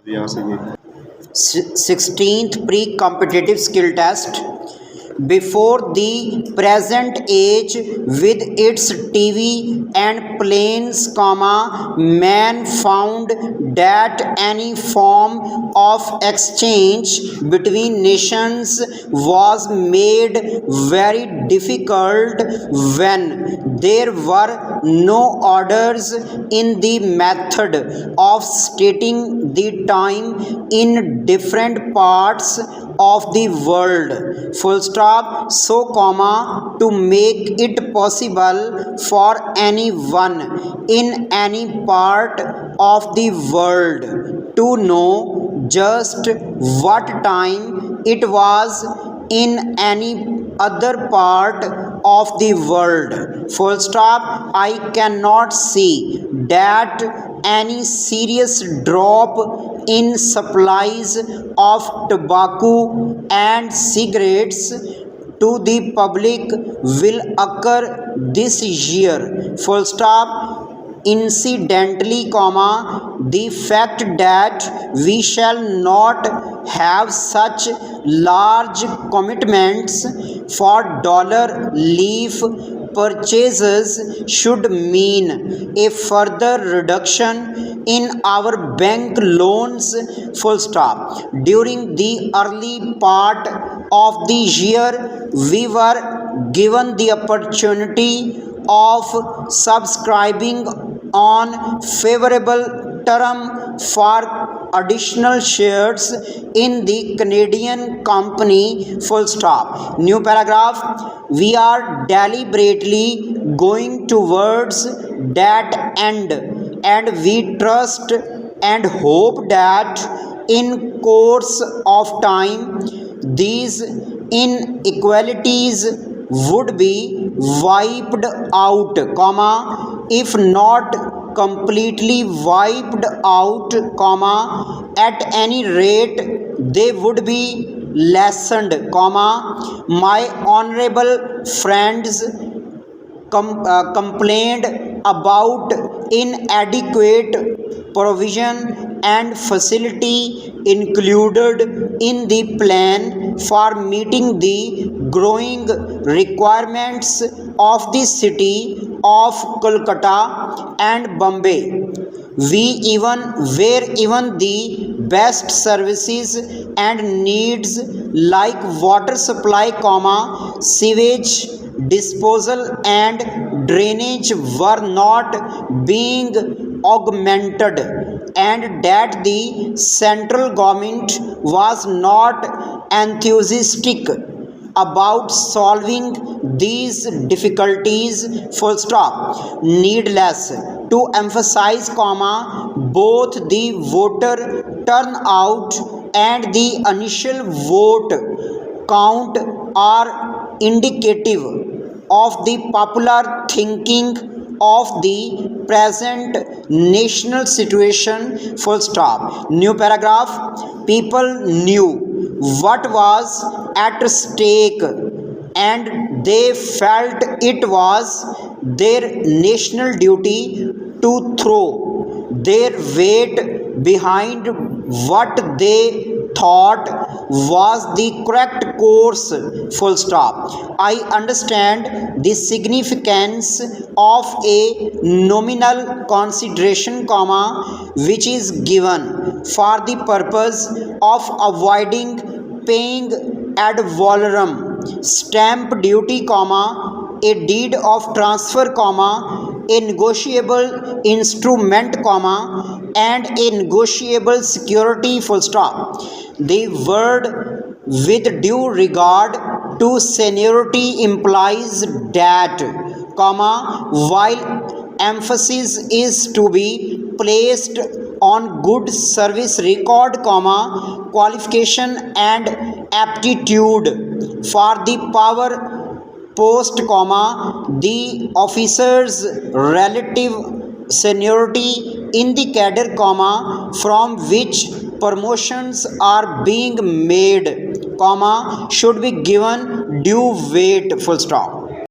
यहाँ से भी 16th pre-competitive skill test. Before the present age with its TV and planes, man found that any form of exchange between nations was made very difficult when there were no orders in the method of stating the time in different parts of the world. Full stop. So, to make it possible for anyone in any part of the world to know just what time it was in any other part of the world. Full stop. I cannot see that any serious drop in supplies of tobacco and cigarettes to the public will occur this year. Full stop. Incidentally, the fact that we shall not have such large commitments for dollar leaf purchases should mean a further reduction in our bank loans. Full stop. During the early part of the year, we were given the opportunity of subscribing on favorable term for additional shares in the Canadian company. Full stop. New paragraph. We are deliberately going towards that end, and we trust and hope that in course of time these inequalities would be wiped out, if not completely wiped out, at any rate they would be lessened, my honorable friends complained about inadequate provision and facility included in the plan for meeting the growing requirements of the city of Kolkata and Bombay. Where even the best services and needs like water supply, sewage disposal and drainage were not being augmented, and that the central government was not enthusiastic about solving these difficulties. Full stop. Needless to emphasize, both the voter turnout and the initial vote count are indicative of the popular thinking of the present national situation. Full stop. New paragraph. People knew what was at stake, and they felt it was their national duty to throw their weight behind what they thought was the correct course. Full stop. I understand the significance of a nominal consideration, which is given for the purpose of avoiding paying ad valorem stamp duty, a deed of transfer, a negotiable instrument, and a negotiable security. Full stop. The word with due regard to seniority implies that, while emphasis is to be placed on good service record, qualification and aptitude for the power post, the officer's relative seniority in the cadre, from which promotions are being made, should be given due weight. Full stop.